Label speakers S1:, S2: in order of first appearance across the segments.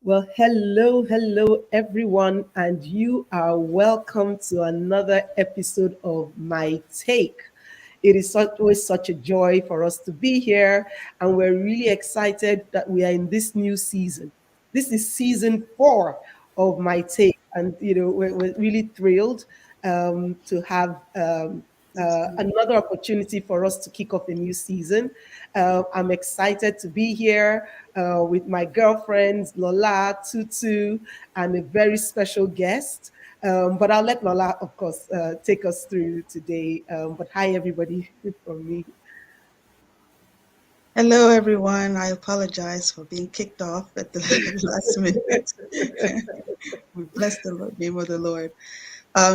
S1: Well, hello, everyone, and you are welcome to another episode of My Take. It is always such a joy for us to be here, and we're really excited that we are in this new season. This is season 4 of My Take, and we're really thrilled to have another opportunity for us to kick off a new season. I'm excited to be here with my girlfriends, Lola, Tutu, and a very special guest. But I'll let Lola, of course, take us through today. But hi, everybody, from me.
S2: Hello, everyone. I apologize for being kicked off at the last minute. We bless the name of the Lord.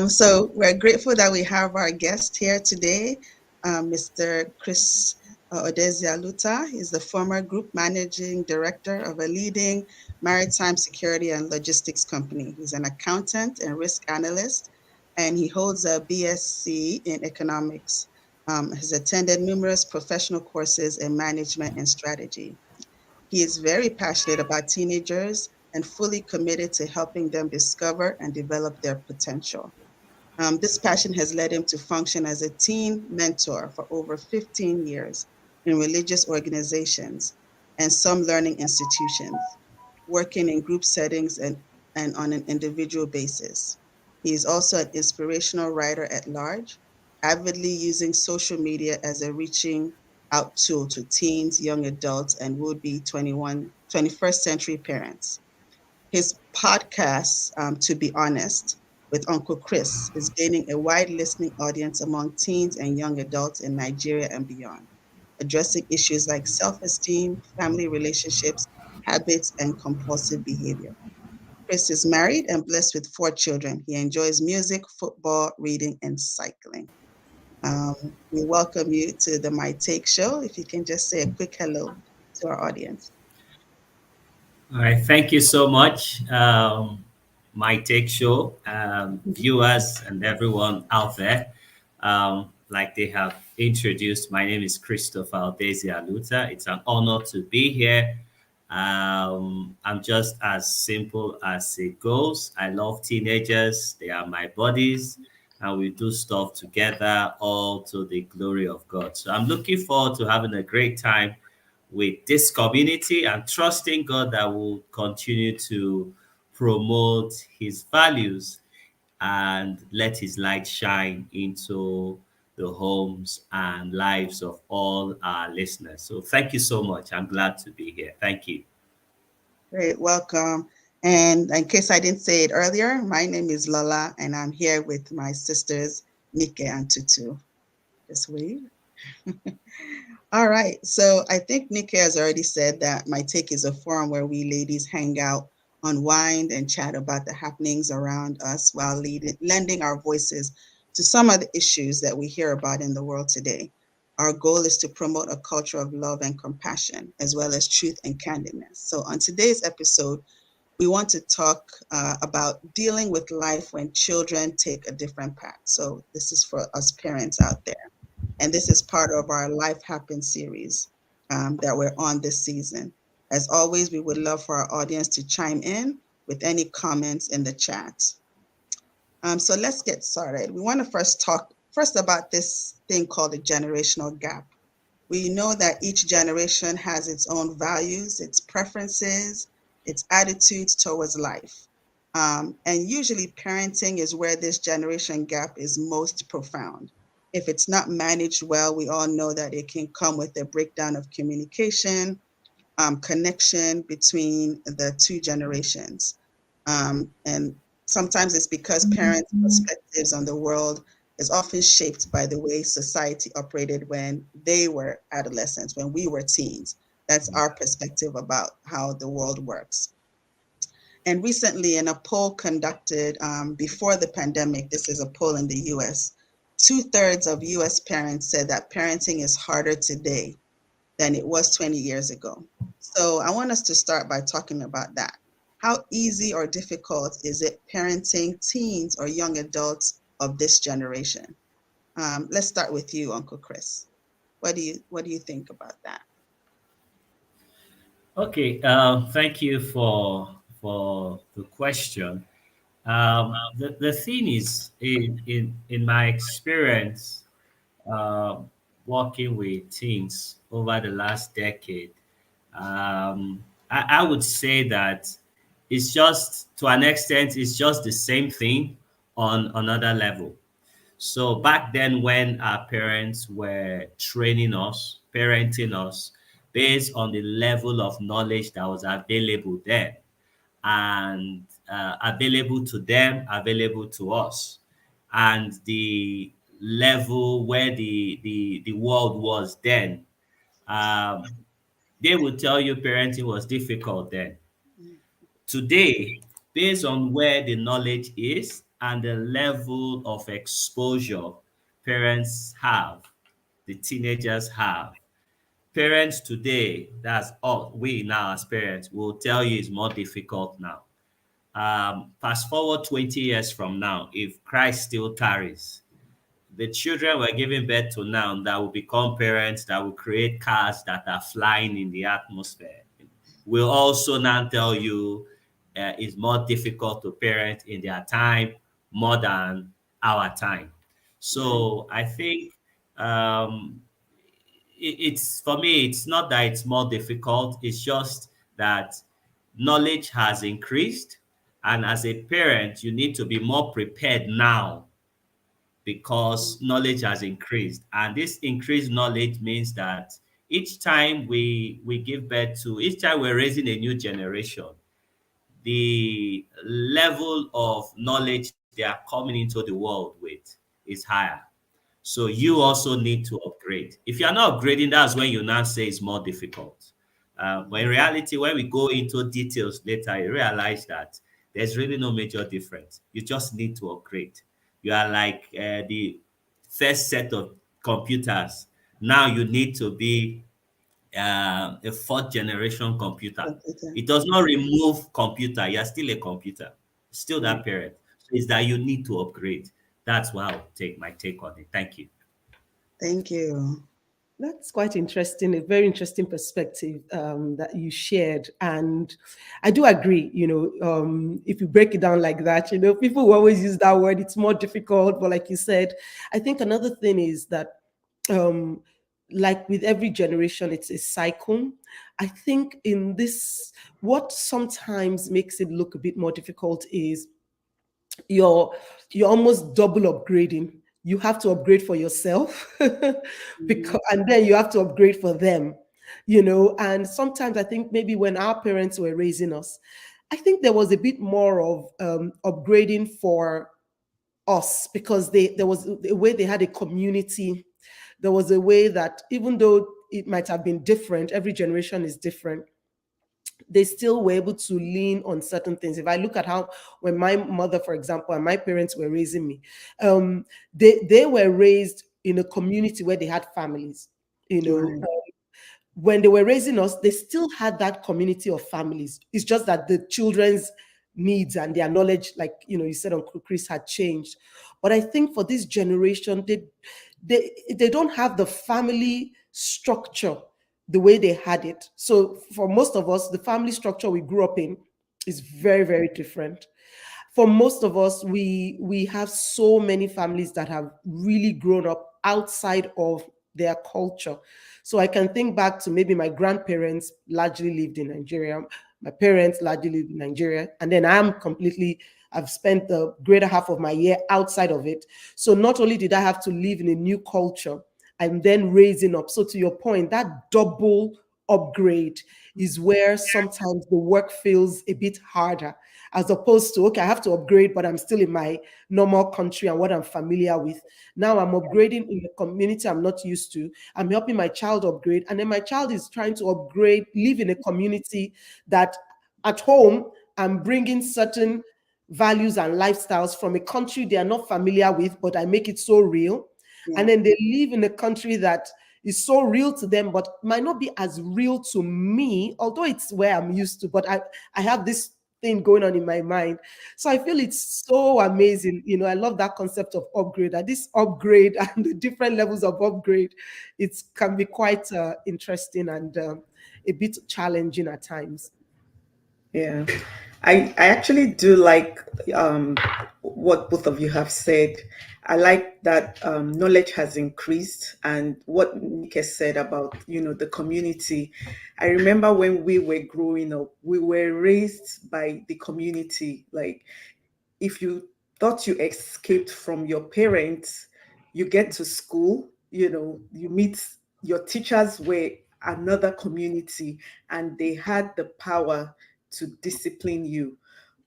S2: So we're grateful that we have our guest here today, Mr. Chris Odezia Luta. He's the former group managing director of a leading maritime security and logistics company. He's an accountant and risk analyst, and he holds a BSc in economics. Has attended numerous professional courses in management and strategy. He is very passionate about teenagers and fully committed to helping them discover and develop their potential. This passion has led him to function as a teen mentor for over 15 years in religious organizations and some learning institutions, working in group settings and on an individual basis. He is also an inspirational writer at large, avidly using social media as a reaching out tool to teens, young adults, and would be 21st century parents. His podcast, To Be Honest, with Uncle Chris, is gaining a wide listening audience among teens and young adults in Nigeria and beyond, addressing issues like self esteem, family relationships, habits, and compulsive behavior. Chris is married and blessed with 4 children. He enjoys music, football, reading, and cycling. Um, we welcome you to the My Take show. If you can just say a quick hello to our audience.
S3: All right, thank you so much, my take show viewers and everyone out there. Like they have introduced, my name is Christopher Aldezia Luta. It's an honor to be here. I'm just as simple as it goes. I love teenagers; they are my buddies, and we do stuff together, all to the glory of God. So I'm looking forward to having a great time with this community and trusting God that will continue to promote his values and let his light shine into the homes and lives of all our listeners. So thank you so much. I'm glad to be here. Thank you.
S2: Great, welcome. And in case I didn't say it earlier, my name is Lola, and I'm here with my sisters, Nike and Tutu. Just wave. All right. So I think Nike has already said that My Take is a forum where we ladies hang out, unwind, and chat about the happenings around us while lending our voices to some of the issues that we hear about in the world today. Our goal is to promote a culture of love and compassion, as well as truth and candidness. So on today's episode, we want to talk about dealing with life when children take a different path. So this is for us parents out there. And this is part of our Life Happens series that we're on this season. As always, we would love for our audience to chime in with any comments in the chat. So let's get started. We want to first talk about this thing called the generational gap. We know that each generation has its own values, its preferences, its attitudes towards life. And usually, parenting is where this generation gap is most profound. If it's not managed well, we all know that it can come with a breakdown of communication, connection between the two generations. And sometimes it's because parents' perspectives on the world is often shaped by the way society operated when they were adolescents, when we were teens. That's our perspective about how the world works. And recently, in a poll conducted before the pandemic, this is a poll in the US, 2/3 of US parents said that parenting is harder today than it was 20 years ago. So I want us to start by talking about that. How easy or difficult is it parenting teens or young adults of this generation? Let's start with you, Uncle Chris. What do you think about that?
S3: Okay, thank you for the question. The thing is, in my experience, uh, working with teens over the last decade, I would say that it's just, to an extent, it's just the same thing on another level. So back then, when our parents were training us, parenting us, based on the level of knowledge that was available then, and available to them, available to us, and the level where the world was then, um, they would tell you parenting was difficult then. Today, based on where the knowledge is and the level of exposure parents have, the teenagers have, parents today, that's all we now as parents, will tell you it's more difficult now. Fast forward 20 years from now, if Christ still tarries, the children we're giving birth to now that will become parents, that will create cars that are flying in the atmosphere, will also now tell you it's more difficult to parent in their time more than our time.
S2: Right.
S3: So I think um, it's, for me, it's not that it's more difficult, it's just that knowledge has increased. And as a parent, you need to be more prepared now because knowledge has increased. And this increased knowledge means that each time we give birth to, each time we're raising a new generation, the level of knowledge they are coming into the world with is higher. So you also need to upgrade. If you're not upgrading, that's when you now say it's more difficult. But in reality, when we go into details later, you realize that there's really no major difference. You just need to upgrade. You are like the first set of computers. Now you need to be a fourth generation computer.
S2: Computer.
S3: It does not remove computer. You're still a computer, still
S2: Right.
S3: that parent. So it's that you need to upgrade. That's why I'll take my take on it. Thank you.
S2: Thank you.
S1: That's quite interesting, a very interesting perspective that you shared. And I do agree, if you break it down like that, people will always use that word, it's more difficult. But like you said, I think another thing is that, um, like with every generation, it's a cycle. I think in this, what sometimes makes it look a bit more difficult is you're you're almost double upgrading. You have to upgrade for yourself
S2: Mhm.
S1: because, and then you have to upgrade for them, and sometimes I think maybe when our parents were raising us, I think there was a bit more of upgrading for us because there was a way they had a community. There was a way that even though it might have been different, every generation is different, they still were able to lean on certain things. If I look at how, when my mother, for example, and my parents were raising me, they were raised in a community where they had families. You know,
S2: Right.
S1: when they were raising us, they still had that community of families. It's just that the children's needs and their knowledge, like you said, Uncle Chris, had changed. But I think for this generation, they don't have the family structure the way they had it. So for most of us, the family structure we grew up in is very, very different. For most of us, we have so many families that have really grown up outside of their culture. So I can think back to maybe my grandparents largely lived in Nigeria, my parents largely lived in Nigeria, and then I've spent the greater half of my year outside of it. So not only did I have to live in a new culture, I'm then raising up. So to your point, that double upgrade is where sometimes the work feels a bit harder, as opposed to, okay, I have to upgrade, but I'm still in my normal country and what I'm familiar with. Now I'm upgrading in the community I'm not used to. I'm helping my child upgrade. And then my child is trying to upgrade, live in a community that at home, I'm bringing certain values and lifestyles from a country they are not familiar with, but I make it so real.
S2: Yeah.
S1: And then they live in a country that is so real to them, but might not be as real to me, although it's where I'm used to. But I have this thing going on in my mind. So I feel it's so amazing. I love that concept of upgrade, that this upgrade and the different levels of upgrade, it can be quite interesting and a bit challenging at times.
S4: Yeah. I actually do like what both of you have said. I like that knowledge has increased, and what Nick has said about the community. I remember when we were growing up, we were raised by the community. Like, if you thought you escaped from your parents, you get to school, you meet your teachers were another community, and they had the power to discipline you.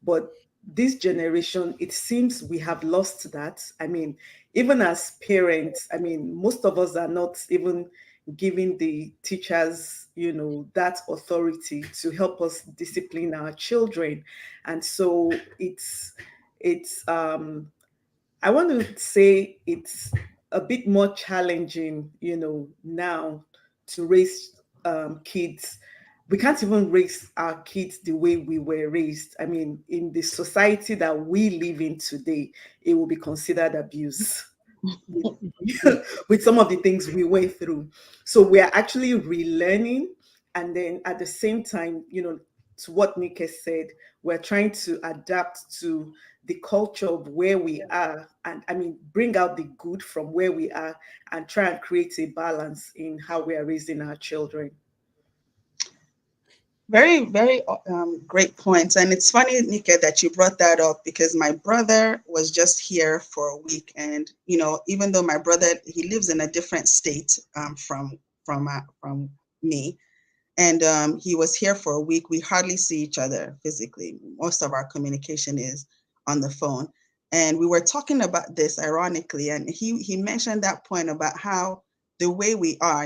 S4: But this generation, it seems we have lost that. I mean, even as parents, I mean, most of us are not even giving the teachers, that authority to help us discipline our children. And so it's I want to say it's a bit more challenging, now to raise kids. We can't even raise our kids the way we were raised. I mean, in the society that we live in today, it will be considered abuse with, with some of the things we went through. So we are actually relearning. And then at the same time, to what Nick has said, we're trying to adapt to the culture of where we are, and I mean, bring out the good from where we are and try and create a balance in how we are raising our children.
S2: Very, very great points. And it's funny, Nika, that you brought that up because my brother was just here for a week. And, even though my brother, he lives in a different state from me, and he was here for a week. We hardly see each other physically. Most of our communication is on the phone. And we were talking about this ironically, and he mentioned that point about how the way we are,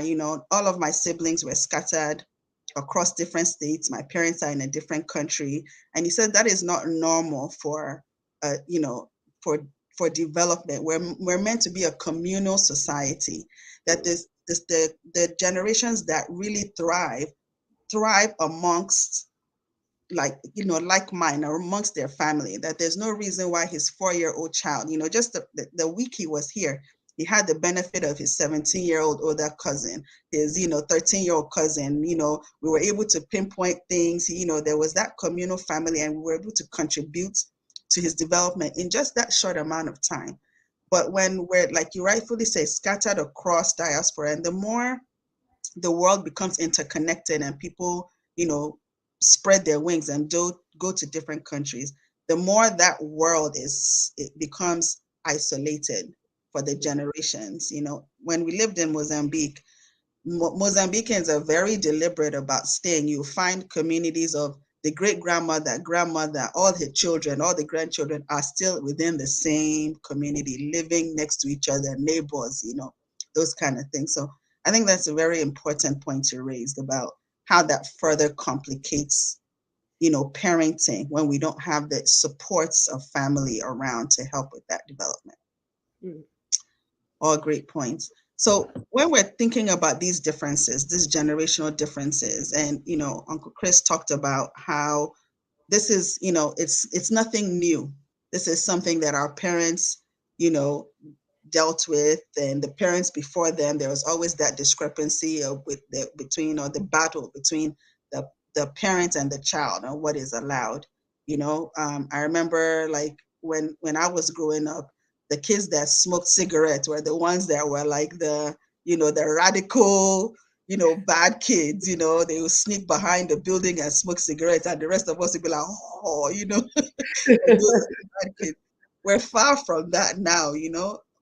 S2: all of my siblings were scattered across different states. My parents are in a different country, and he said that is not normal for, for development. We're meant to be a communal society. That the generations that really thrive amongst, like mine, or amongst their family. That there's no reason why his 4-year-old child, just the week he was here, he had the benefit of his 17-year-old older cousin, his 13-year-old cousin. We were able to pinpoint things. There was that communal family, and we were able to contribute to his development in just that short amount of time. But when we're, like you rightfully say, scattered across diaspora, and the more the world becomes interconnected and people, spread their wings and go to different countries, the more that world it becomes isolated for the generations. When we lived in Mozambique, Mozambicans are very deliberate about staying. You find communities of the great grandmother, all the children, all the grandchildren are still within the same community, living next to each other, neighbors, those kind of things. So I think that's a very important point to raise about how that further complicates, parenting when we don't have the supports of family around to help with that development.
S1: Mm.
S2: All great points. So when we're thinking about these differences, these generational differences, and Uncle Chris talked about how this is, it's nothing new. This is something that our parents, dealt with, and the parents before them. There was always that discrepancy between, or the battle between the parents and the child, and what is allowed. I remember, like, when I was growing up, the kids that smoked cigarettes were the ones that were like the radical, bad kids. They would sneak behind the building and smoke cigarettes, and the rest of us would be like, oh, those are the bad kids. We're far from that now.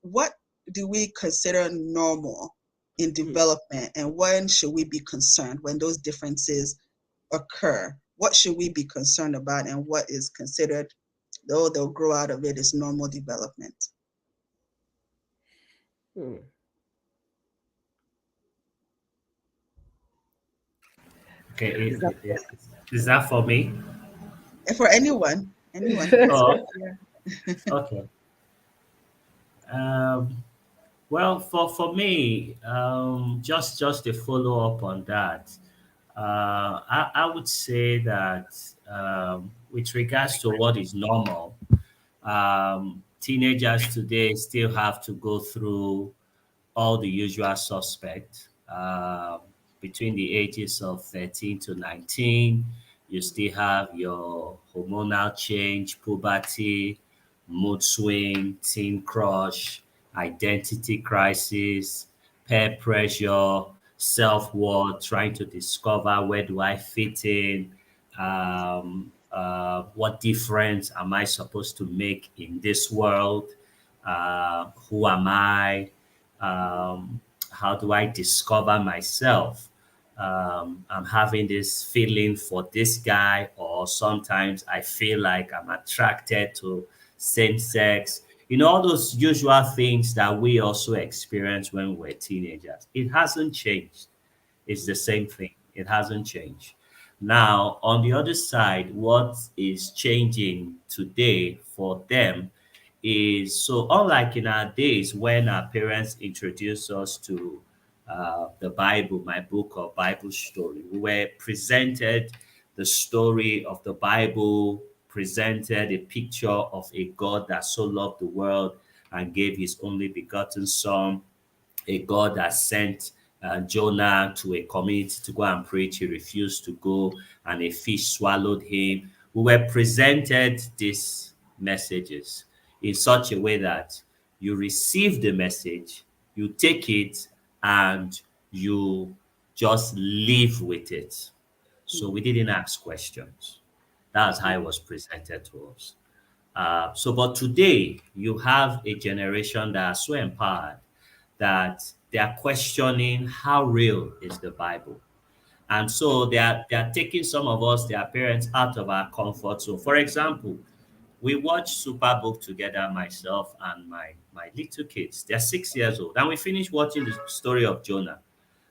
S2: What do we consider normal in development, and when should we be concerned when those differences occur? What should we be concerned about, and what is considered, though they'll grow out of it, is normal development?
S1: Mm.
S3: Okay,
S1: Is that
S3: is that for me?
S2: And for anyone can
S3: Oh,
S2: speak.
S3: okay. Um, well, for me, just a follow up on that. I would say that with regards to what is normal, teenagers today still have to go through all the usual suspects between the ages of 13 to 19. You still have your hormonal change, puberty, mood swing, teen crush, identity crisis, peer pressure, self-worth, trying to discover where do I fit in, what difference am I supposed to make in this world, who am I, how do I discover myself? I'm having this feeling for this guy, or sometimes I feel like I'm attracted to same sex. You know, all those usual things that we also experience when we're teenagers. It hasn't changed. It's the same thing. It hasn't changed. Now, on the other side, what is changing today for them is, so unlike in our days when our parents introduced us to the Bible, my book of Bible story, we were presented the story of the Bible, presented a picture of a God that so loved the world and gave his only begotten Son, a God that sent Jonah to a community to go and preach. He refused to go, and a fish swallowed him. We were presented these messages in such a way that you receive the message, you take it, and you just live with it. So we didn't ask questions. That's how it was presented to us. But today you have a generation that are so empowered that they are questioning how real is the Bible. And so they are taking some of us, their parents, out of our comfort zone. For example, we watch Superbook together, myself and my little kids. They're 6 years old. And we finished watching the story of Jonah.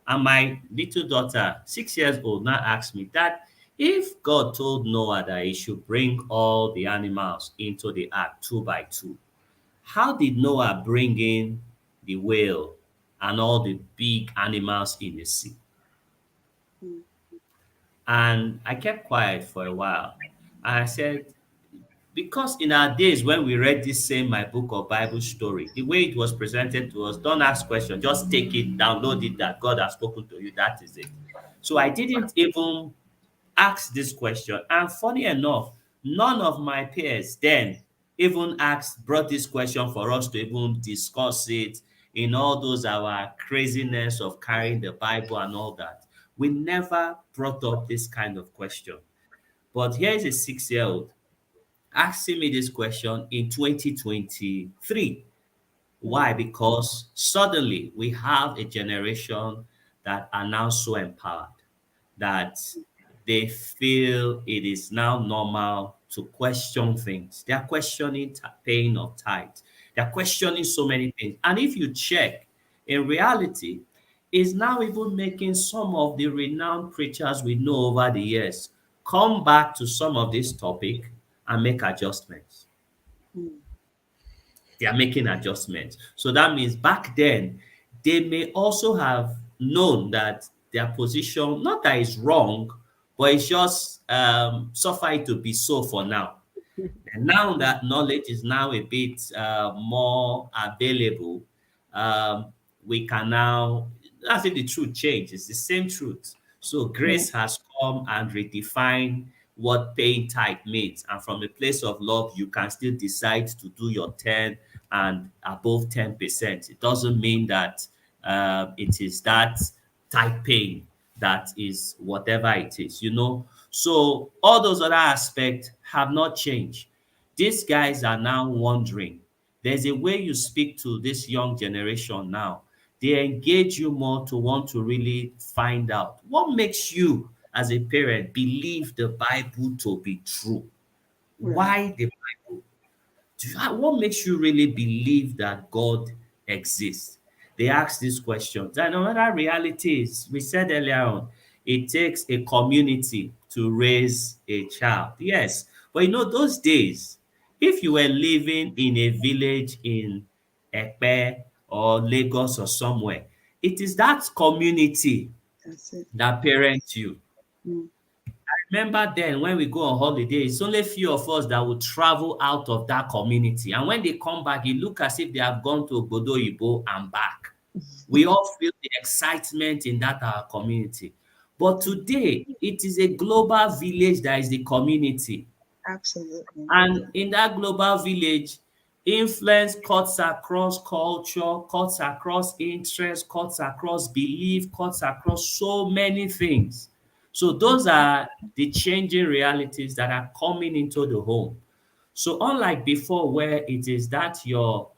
S3: And my little daughter, 6 years old, now asks me, Dad, if God told Noah that he should bring all the animals into the ark two by two, how did Noah bring in the whale and all the big animals in the sea?
S2: Mm.
S3: And I kept quiet for a while. And I said, because in our days when we read this same my book of Bible story, the way it was presented to us, don't ask questions, just take it, download it, that God has spoken to you, that is it. So I didn't even ask this question. And funny enough, none of my peers then even brought this question for us to even discuss it in all those our craziness of carrying the Bible and all that. We never brought up this kind of question. But here is a 6-year-old asking me this question in 2023. Why? Because suddenly we have a generation that are now so empowered that they feel it is now normal to question things. They are questioning paying of tithe. They are questioning so many things. And if you check, in reality, is now even making some of the renowned preachers we know over the years come back to some of this topic and make adjustments.
S2: Mm.
S3: They are making adjustments. So that means back then, they may also have known that their position, not that it's wrong, but it's just suffer it to be so for now. And now that knowledge is now a bit more available, um, we can now, that's if the truth changes, it's the same truth. So grace has come and redefined what paying tithe means. And from a place of love, you can still decide to do your 10 and above 10%. It doesn't mean that it is that tithe paying that is whatever it is, you know. So all those other aspects have not changed. These guys are now wondering. There's a way you speak to this young generation now. They engage you more to want to really find out what makes you, as a parent, believe the Bible to be true.
S2: Right.
S3: Why the Bible? What makes you really believe that God exists? They ask these questions. And another reality is, we said earlier on, it takes a community to raise a child. Yes, but you know, those days, if you were living in a village in Epe or Lagos or somewhere, it is that community
S2: That's it.
S3: that parents you.
S2: Mm.
S3: Remember then when we go on holiday, it's only a few of us that will travel out of that community. And when they come back, it look as if they have gone to Obodo Ibo and back. We all feel the excitement in that our community. But today, it is a global village that is the community.
S2: Absolutely.
S3: And in that global village, influence cuts across culture, cuts across interest, cuts across belief, cuts across so many things. So those are the changing realities that are coming into the home. So unlike before, where it is that your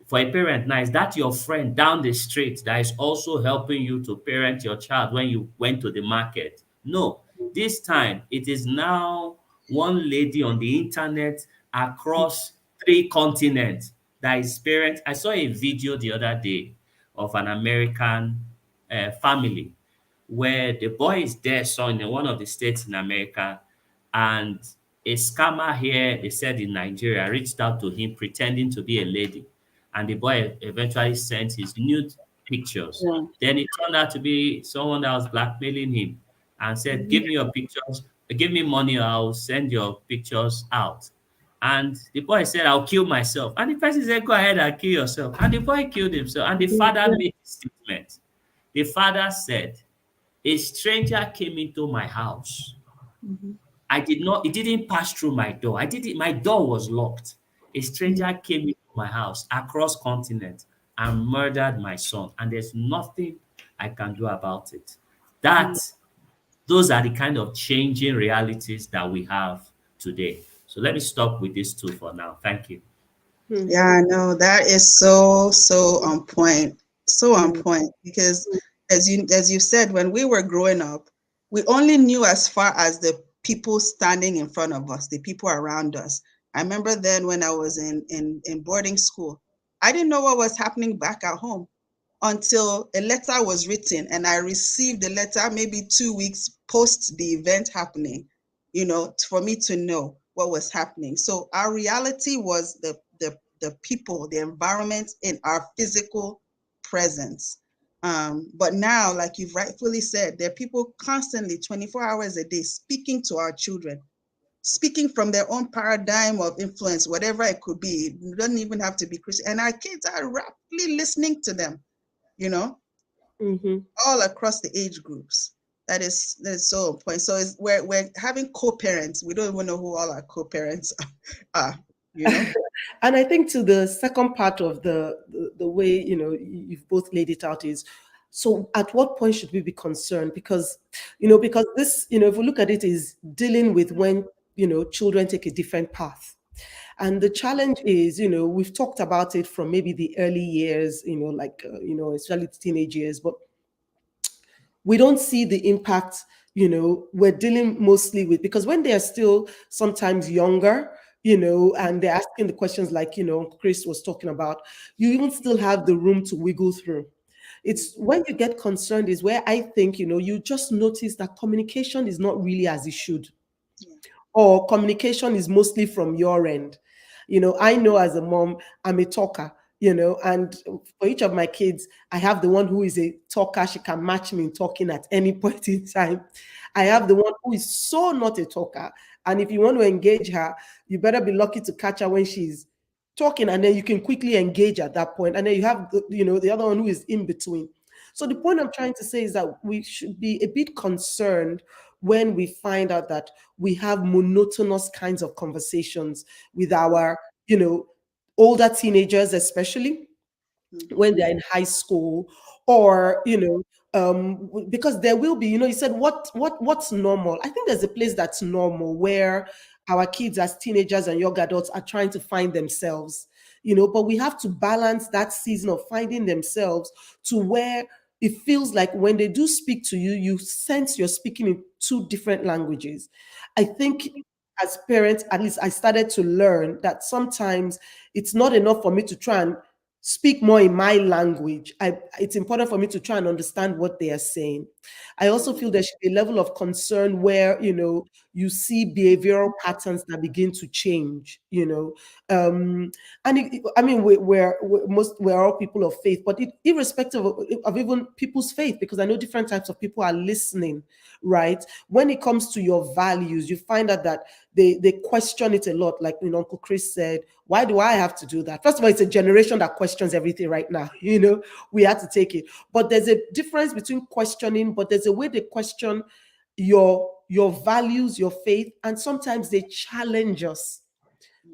S3: for a parent now, is that your friend down the street that is also helping you to parent your child when you went to the market. No, this time it is now one lady on the internet across 3 continents that is parent. I saw a video the other day of an American family where the boy is there, so in one of the states in America, and a scammer here, they said in Nigeria, reached out to him pretending to be a lady. And the boy eventually sent his nude pictures.
S2: Yeah.
S3: Then it turned out to be someone that was blackmailing him and said, give me your pictures, give me money, or I'll send your pictures out. And the boy said, I'll kill myself. And the person said, go ahead and kill yourself. And the boy killed himself. And the father made a statement. The father said, a stranger came into my house.
S2: Mhm.
S3: It didn't pass through my door. My door was locked. A stranger came into my house across continent and murdered my son. And there's nothing I can do about it. Those are the kind of changing realities that we have today. So let me stop with these two for now. Thank you.
S2: Yeah, no, that is so on point. So on point, because as you said, when we were growing up, we only knew as far as the people standing in front of us, the people around us. I remember then when I was in boarding school, I didn't know what was happening back at home until a letter was written and I received the letter maybe 2 weeks post the event happening, for me to know what was happening. So our reality was the people, the environment in our physical presence. But now, like you've rightfully said, there are people constantly 24 hours a day speaking to our children, speaking from their own paradigm of influence, whatever it could be. It doesn't even have to be Christian. And our kids are rapidly listening to them, all across the age groups. That is so important. So we're having co-parents. We don't even know who all our co-parents are,
S1: And I think to the second part of the way you've both laid it out is, so at what point should we be concerned? Because this, if we look at it, is dealing with when children take a different path. And the challenge is, we've talked about it from maybe the early years, especially teenage years, but we don't see the impact, we're dealing mostly with, because when they're still sometimes younger, and they're asking the questions like, Chris was talking about, you even still have the room to wiggle through. It's when you get concerned is where I think, you just notice that communication is not really as it should, or communication is mostly from your end. I know as a mom, I'm a talker, and for each of my kids, I have the one who is a talker. She can match me in talking at any point in time. I have the one who is so not a talker. And if you want to engage her, you better be lucky to catch her when she's talking, and then you can quickly engage at that point. And then you have the other one who is in between. So the point I'm trying to say is that we should be a bit concerned when we find out that we have monotonous kinds of conversations with our, older teenagers, especially when they're in high school, or because there will be, you said what's normal. I think there's a place that's normal where our kids as teenagers and young adults are trying to find themselves, but we have to balance that season of finding themselves to where it feels like when they do speak to you, you sense you're speaking in two different languages. I think as parents, at least I started to learn that sometimes it's not enough for me to try and speak more in my language. It's important for me to try and understand what they are saying. I also feel there should be a level of concern where, you see behavioral patterns that begin to change, and I mean, we're all people of faith, but irrespective of even people's faith, because I know different types of people are listening, right? When it comes to your values, you find out that they question it a lot. Like Uncle Chris said, why do I have to do that? First of all, it's a generation that questions everything right now. We have to take it. But there's a difference between questioning but there's a way they question your values, your faith, and sometimes they challenge us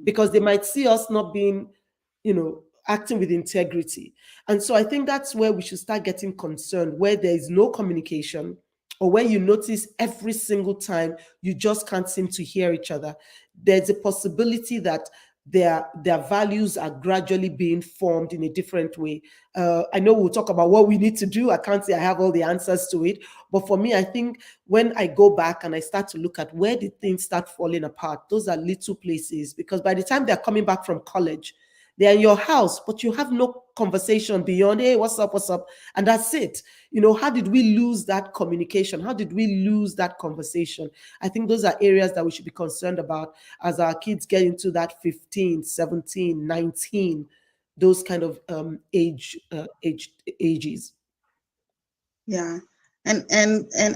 S1: because they might see us not being, acting with integrity. And so I think that's where we should start getting concerned, where there is no communication, or where you notice every single time you just can't seem to hear each other. There's a possibility that their values are gradually being formed in a different way. I know we'll talk about what we need to do. I can't say I have all the answers to it, but for me, I think when I go back and I start to look at where did things start falling apart, those are little places, because by the time they're coming back from college, they're in your house, but you have no conversation beyond, hey, what's up, what's up? And that's it. How did we lose that communication? How did we lose that conversation? I think those are areas that we should be concerned about as our kids get into that 15, 17, 19, those kind of ages.
S2: Yeah. And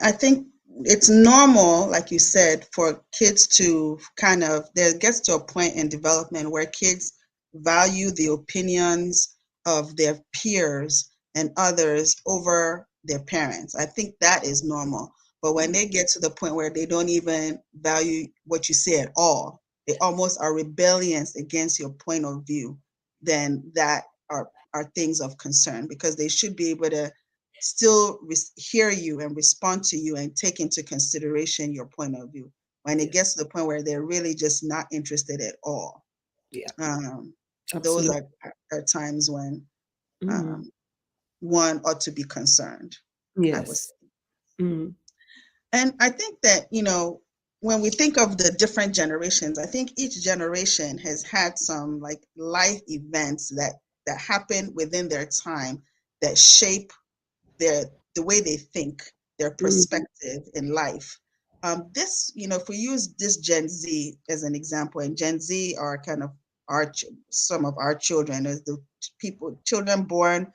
S2: I think it's normal, like you said, for kids to kind of, there gets to a point in development where kids value the opinions of their peers and others over their parents. I think that is normal. But when they get to the point where they don't even value what you say at all, they almost are rebellious against your point of view, then that are things of concern, because they should be able to still hear you and respond to you and take into consideration your point of view. When it gets to the point where they're really just not interested at all,
S1: Yeah,
S2: those
S1: absolutely.
S2: are times when
S1: Mm,
S2: one ought to be concerned, I would
S1: yes.
S2: say.
S1: Mm,
S2: And I think that, when we think of the different generations, I think each generation has had some like life events that happen within their time that shape the way they think, their
S1: mm,
S2: perspective in life. If we use this Gen Z as an example, and Gen Z are kind of some of our children, as the children born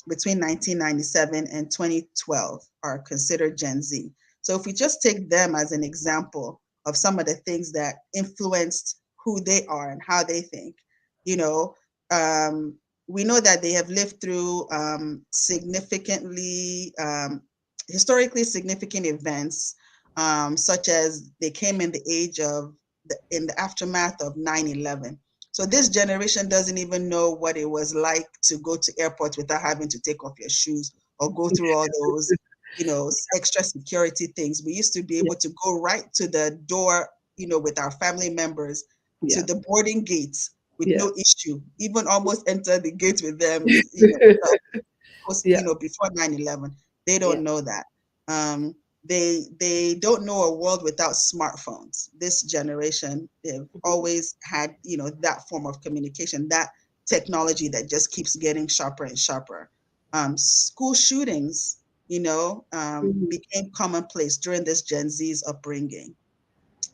S2: between 1997 and 2012 are considered Gen Z. So if we just take them as an example of some of the things that influenced who they are and how they think, you know, we know that they have lived through historically significant events, such as they came in the age of, in the aftermath of 9/11. So this generation doesn't even know what it was like to go to airports without having to take off your shoes or go through all those, extra security things. We used to be
S1: yeah,
S2: able to go right to the door, with our family members to
S1: yeah,
S2: the boarding gates with
S1: yeah,
S2: no issue, even almost enter the gate with them,
S1: yeah,
S2: before 9/11. They
S1: yeah.
S2: don't know that. They don't know a world without smartphones. This generation, they've always had, that form of communication, that technology that just keeps getting sharper and sharper. School shootings,
S1: Mhm.
S2: became commonplace during this Gen Z's upbringing,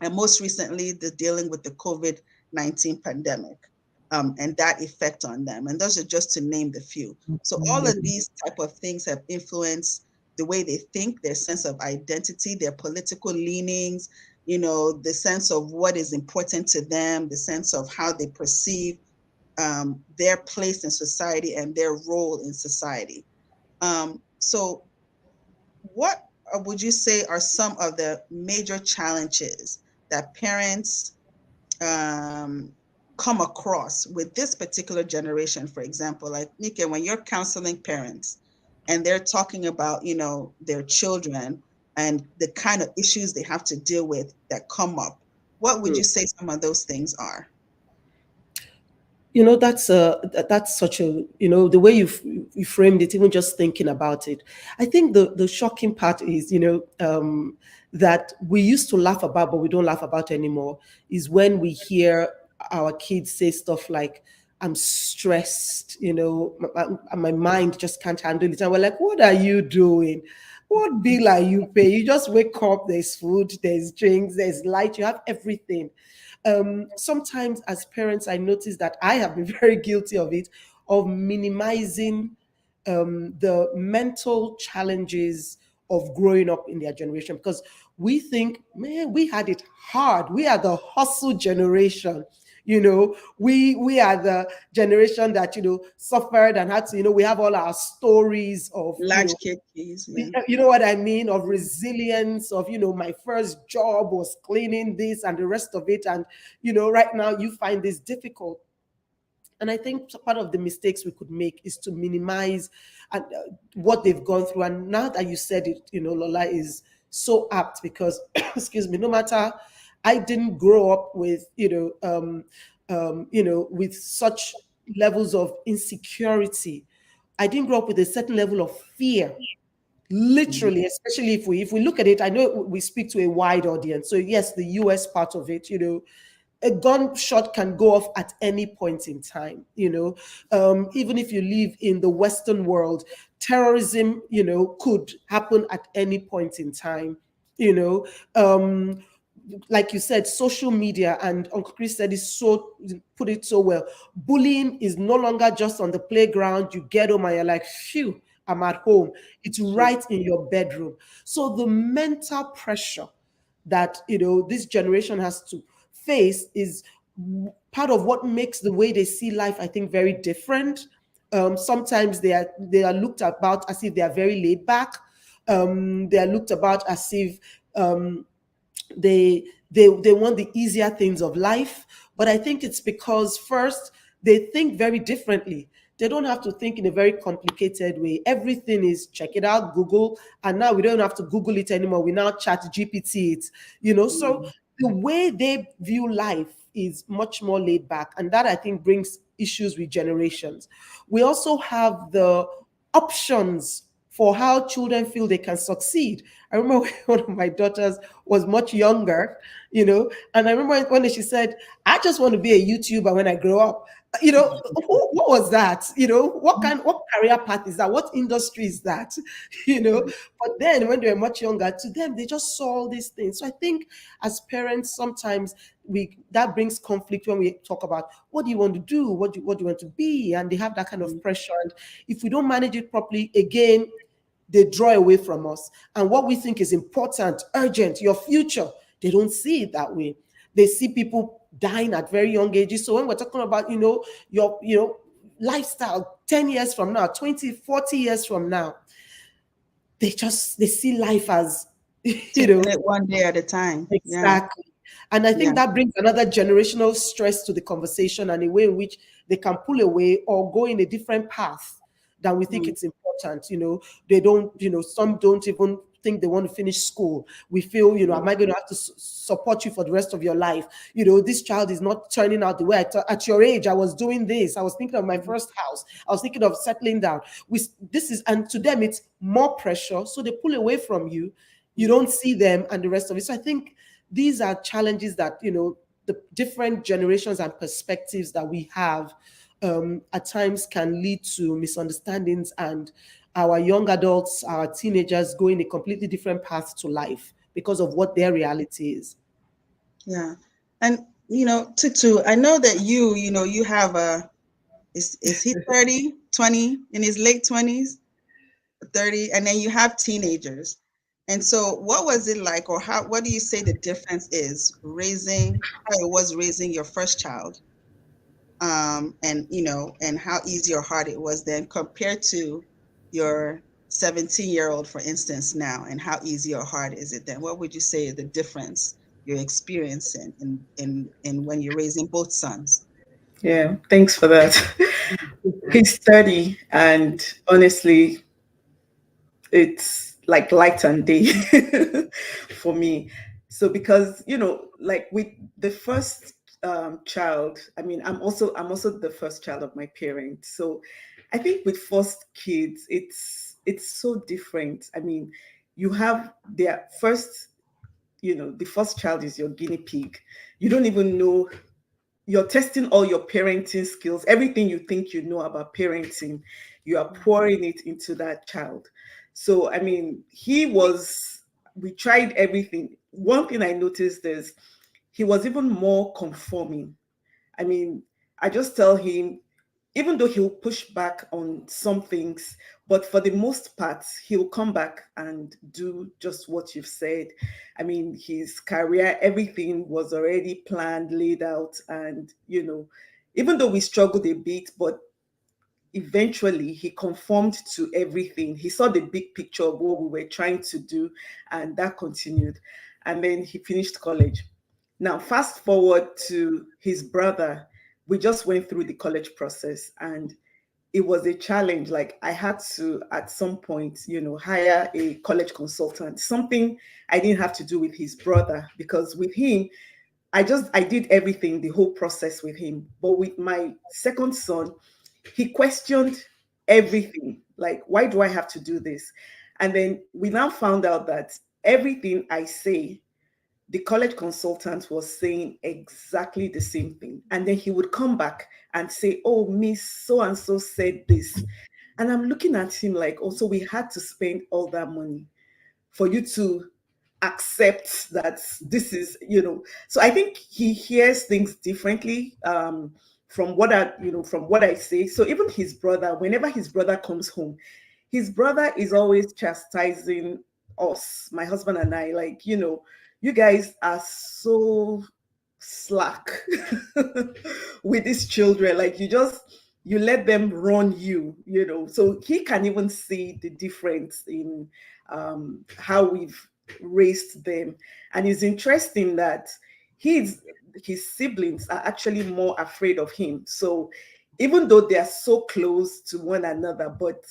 S2: and most recently, the dealing with the COVID-19 pandemic, and that effect on them. And those are just to name the few. So all of these type of things have influenced the way they think, their sense of identity, their political leanings, the sense of what is important to them, the sense of how they perceive their place in society and their role in society. So what would you say are some of the major challenges that parents um, come across with this particular generation? For example, like Nika, when you're counseling parents and they're talking about, their children and the kind of issues they have to deal with that come up, what would you say some of those things are?
S1: That's such a, the way you framed it, even just thinking about it. I think the shocking part is, that we used to laugh about, but we don't laugh about anymore, is when we hear our kids say stuff like, I'm stressed, my mind just can't handle it. And we're like, what are you doing? What bill are you paying? You just wake up, there's food, there's drinks, there's light, you have everything. Sometimes as parents, I notice that I have been very guilty of it, of minimizing the mental challenges of growing up in their generation, because we think, man, we had it hard. We are the hustle generation. We are the generation that suffered and had to, we have all our stories of
S2: Latchkey kids, yeah.
S1: you know what I mean, of resilience, of my first job was cleaning this and the rest of it, and right now you find this difficult. And I think part of the mistakes we could make is to minimize what they've gone through. And now that you said it, Lola, is so apt, because excuse me, no matter, I didn't grow up with with such levels of insecurity. I didn't grow up with a certain level of fear, literally, especially if we look at it. I know we speak to a wide audience, so yes, the US part of it, a gunshot can go off at any point in time. Even if you live in the Western world, terrorism could happen at any point in time. you know like you said, social media, and Uncle Chris said it so, put it so well. Bullying is no longer just on the playground. You get home and you're like, phew, I'm at home. It's right in your bedroom. So the mental pressure that this generation has to face is part of what makes the way they see life, I think, very different. Sometimes they are looked about as if they are very laid back. They are looked about as if they want the easier things of life. But I think it's because, first, they think very differently. They don't have to think in a very complicated way. Everything is check it out, Google, and now we don't have to Google it anymore. We now chat GPT it. So the way they view life is much more laid back, and that, I think, brings issues with generations. We also have the options for how children feel they can succeed. I remember when one of my daughters was much younger, and I remember when she said, I just want to be a YouTuber when I grow up. What was that? What career path is that? What industry is that? But then when they were much younger, to them, they just saw all these things. So I think as parents, sometimes that brings conflict when we talk about what do you want to do? What do you want to be? And they have that kind of pressure. And if we don't manage it properly, again, they draw away from us. And what we think is important, urgent, your future, they don't see it that way. They see people dying at very young ages. So when we're talking about, your lifestyle 10 years from now, 20, 40 years from now, they see life as,
S2: Taking it one day at a time.
S1: Exactly. Yeah. And I think that brings another generational stress to the conversation, and a way in which they can pull away or go in a different path than we think it's important. They don't, some don't even think they want to finish school. We feel, am I going to have to support you for the rest of your life? This child is not turning out the way I thought. At your age, I was doing this. I was thinking of my first house. I was thinking of settling down. And to them, it's more pressure. So they pull away from you. You don't see them and the rest of it. So I think these are challenges that, the different generations and perspectives that we have at times can lead to misunderstandings, and our young adults, our teenagers, going a completely different path to life because of what their reality is.
S2: Yeah. And, Tutu, I know that you have is he 30, 20, in his late 20s, 30, and then you have teenagers. And so what was it like, or what do you say the difference is how it was raising your first child? And how easy or hard it was then compared to your 17-year-old, for instance, now, and how easy or hard is it then? What would you say the difference you're experiencing in when you're raising both sons?
S4: Yeah, thanks for that. He's 30, and honestly, it's like light and day for me. So because, like with the first child, I mean, I'm also the first child of my parents. So I think with first kids, it's so different. I mean, you have their first, the first child is your guinea pig. You don't even know, you're testing all your parenting skills, everything you think you know about parenting, you are pouring it into that child. So, I mean, we tried everything. One thing I noticed is he was even more conforming. I mean, I just tell him, even though he'll push back on some things, But for the most part, he'll come back and do just what you've said. I mean, his career, everything was already planned, laid out. And, even though we struggled a bit, but eventually he conformed to everything. He saw the big picture of what we were trying to do, and that continued. And then he finished college. Now, fast forward to his brother. We just went through the college process, and it was a challenge. Like, I had to, at some point, hire a college consultant, something I didn't have to do with his brother, because with him, I did everything, the whole process with him. But with my second son, he questioned everything. Like, why do I have to do this? And then we now found out that everything I say, the college consultant was saying exactly the same thing. And then he would come back and say, oh, Miss So and so said this. And I'm looking at him like, oh, so we had to spend all that money for you to accept that this is, So I think he hears things differently, from what I say. So even his brother, whenever his brother comes home, his brother is always chastising us, my husband and I, like, you guys are so slack with these children. Like, you let them run you. So he can even see the difference in how we've raised them. And it's interesting that his siblings are actually more afraid of him. So even though they are so close to one another, but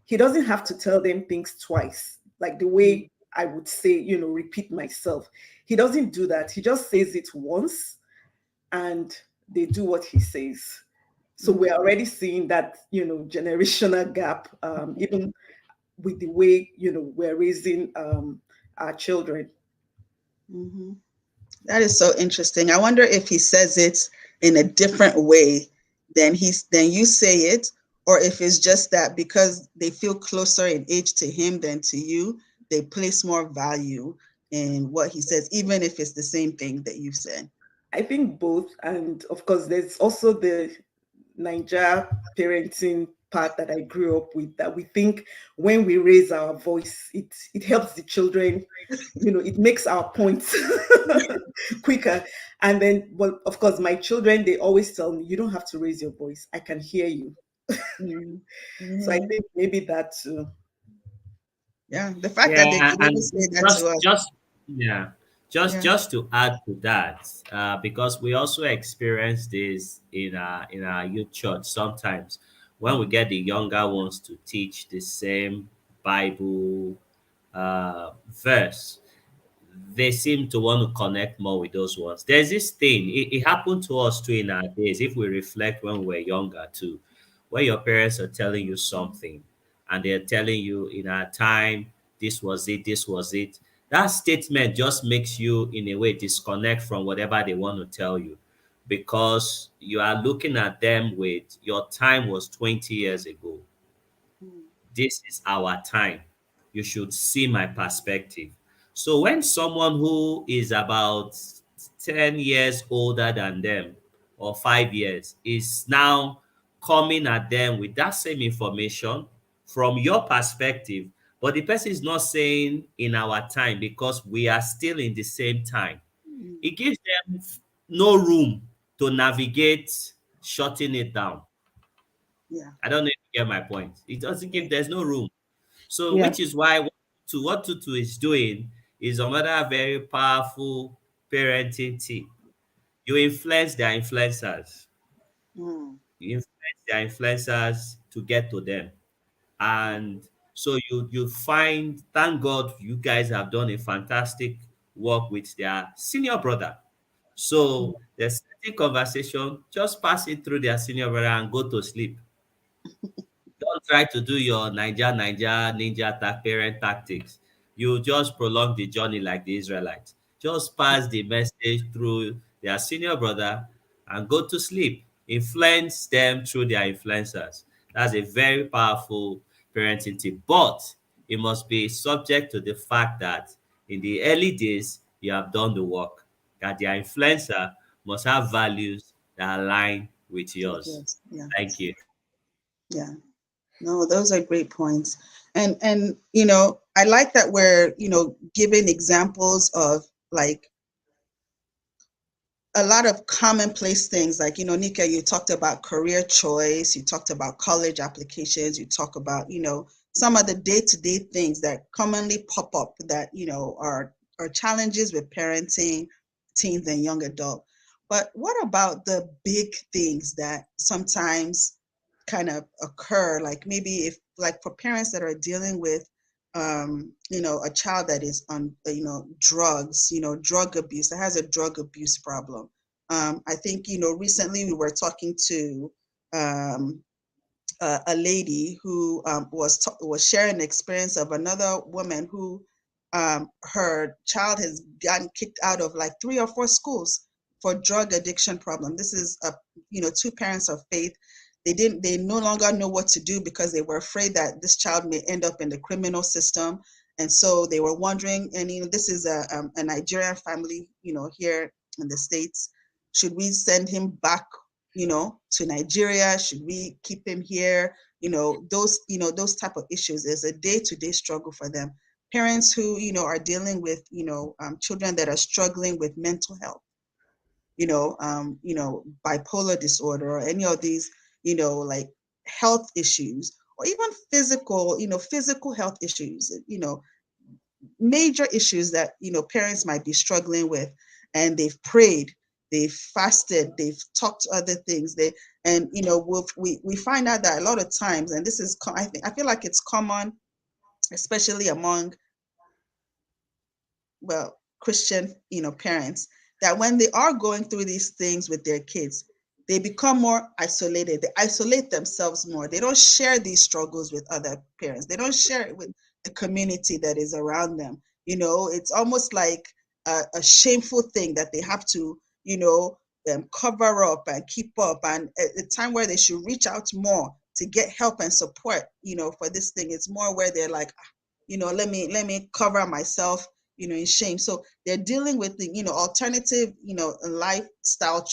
S4: he doesn't have to tell them things twice, like the way I would say, repeat myself. He doesn't do that. He just says it once and they do what he says. So we're already seeing that, generational gap, even with the way, we're raising our children.
S2: Mm-hmm. That is so interesting. I wonder if he says it in a different way than you say it, or if it's just that because they feel closer in age to him than to you, they place more value in what he says, even if it's the same thing that you said.
S4: I think both. And of course, there's also the Niger parenting part that I grew up with, that we think when we raise our voice, it helps the children, it makes our points quicker. And then, well, of course, my children, they always tell me, you don't have to raise your voice. I can hear you.
S2: Mm-hmm.
S4: So I think maybe that too.
S2: Yeah, the fact that they can even say that to us.
S3: Just to add to that, because we also experience this in our youth church sometimes when we get the younger ones to teach the same Bible verse, they seem to want to connect more with those ones. There's this thing, it happened to us too in our days, if we reflect when we were younger too, where your parents are telling you something and they're telling you in our time, this was it, this was it. That statement just makes you, in a way, disconnect from whatever they want to tell you because you are looking at them with your time was 20 years ago. This is our time. You should see my perspective. So when someone who is about 10 years older than them or 5 years is now coming at them with that same information from your perspective, but the person is not saying in our time because we are still in the same time, it gives them no room to navigate shutting it down.
S2: Yeah.
S3: I don't know if you get my point. It doesn't give, there's no room. So,
S1: Yeah.
S3: which is why what Tutu is doing is another very powerful parenting tip. You influence their influencers. You influence their influencers to get to them. And so you find, thank God you guys have done a fantastic work with their senior brother. So the certain conversation, just pass it through their senior brother and go to sleep. Don't try to do your ninja attack parent tactics. You just prolong the journey like the Israelites. Just pass the message through their senior brother and go to sleep. Influence them through their influencers. That's a very powerful parenting tip. But it must be subject to the fact that in the early days, you have done the work. That their influencer must have values that align with yours.
S2: Yes. Yeah.
S3: Thank you.
S2: Yeah. No, those are great points. And I like that we're, giving examples of like a lot of commonplace things like, Nika, you talked about career choice, you talked about college applications, you talk about, some of the day-to-day things that commonly pop up that, are challenges with parenting teens and young adult. But what about the big things that sometimes kind of occur? Like maybe if, like for parents that are dealing with a child that is on, drugs, drug abuse, that has a drug abuse problem. I think, recently we were talking to um, a lady who was sharing the experience of another woman who her child has gotten kicked out of like 3 or 4 schools for drug addiction problem. This is two parents of faith. They no longer know what to do because they were afraid that this child may end up in the criminal system, and so they were wondering. And this is a Nigerian family, here in the States. Should we send him back, to Nigeria? Should we keep him here? Those type of issues is a day-to-day struggle for them. Parents who, are dealing with, children that are struggling with mental health, bipolar disorder or any of these, like health issues, or even physical health issues, major issues that, parents might be struggling with, and they've prayed, they've fasted, they've talked to other things. And we find out that a lot of times, and this is, I feel like it's common, especially among, well, Christian, parents, that when they are going through these things with their kids, they become more isolated. They isolate themselves more. They don't share these struggles with other parents. They don't share it with the community that is around them. It's almost like a shameful thing that they have to, cover up and keep up. And at a time where they should reach out more to get help and support, for this thing, it's more where they're like, let me cover myself, in shame. So they're dealing with the, alternative, lifestyle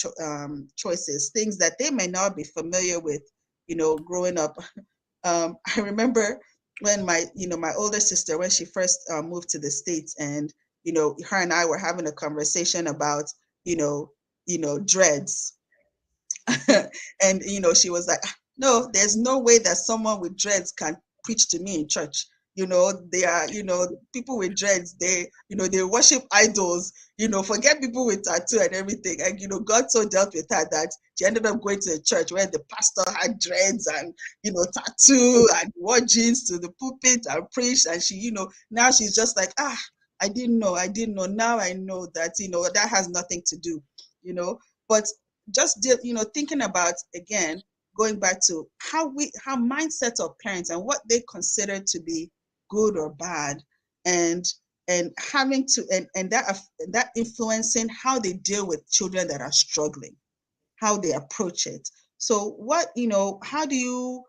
S2: choices, things that they may not be familiar with, growing up. I remember when my older sister, when she first moved to the States, and, her and I were having a conversation about, dreads. And she was like, no, there's no way that someone with dreads can preach to me in church. They are, people with dreads, they worship idols. Forget people with tattoo and everything. And God so dealt with her that she ended up going to a church where the pastor had dreads and, tattoo, and wore jeans to the pulpit and preached. And she, now she's just like, I didn't know, now I know that, that has nothing to do, but just thinking about, again, going back to how mindset of parents and what they consider to be good or bad, and having to, and that influencing how they deal with children that are struggling, how they approach it. So what, how do you,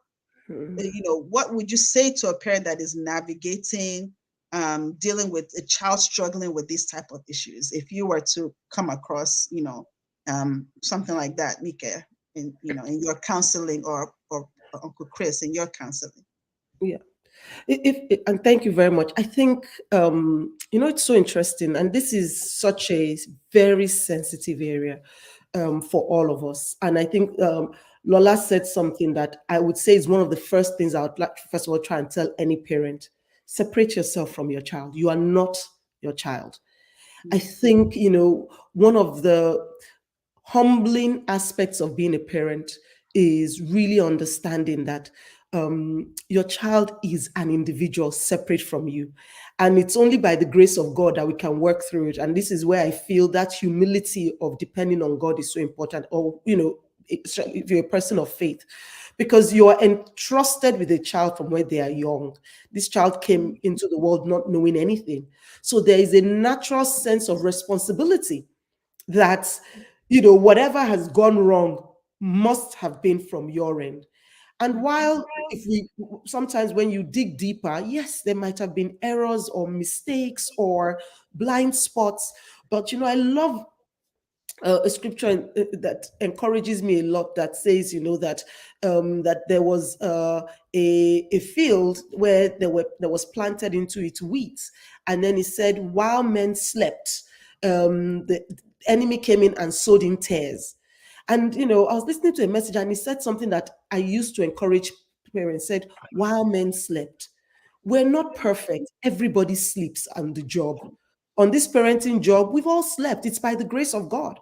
S2: what would you say to a parent that is navigating, dealing with a child struggling with these type of issues, if you were to come across, something like that, Nika, in your counseling, or Uncle Chris in your counseling?
S1: Yeah. And thank you very much. I think it's so interesting, and this is such a very sensitive area for all of us. And I think Lola said something that I would say is one of the first things I would like to first of all try and tell any parent: separate yourself from your child. You are not your child. I think one of the humbling aspects of being a parent is really understanding that your child is an individual separate from you. And it's only by the grace of God that we can work through it. And this is where I feel that humility of depending on God is so important. Or, if you're a person of faith, because you are entrusted with a child from where they are young. This child came into the world not knowing anything. So there is a natural sense of responsibility that whatever has gone wrong must have been from your end. And while if we sometimes when you dig deeper, yes, there might have been errors or mistakes or blind spots, but I love a scripture that encourages me a lot that says, that that there was a field where there was planted into it wheat, and then it said, while men slept, the enemy came in and sowed in tares. And I was listening to a message, and he said something that I used to encourage parents. Said, while men slept, we're not perfect. Everybody sleeps on the job. On this parenting job, we've all slept. It's by the grace of God.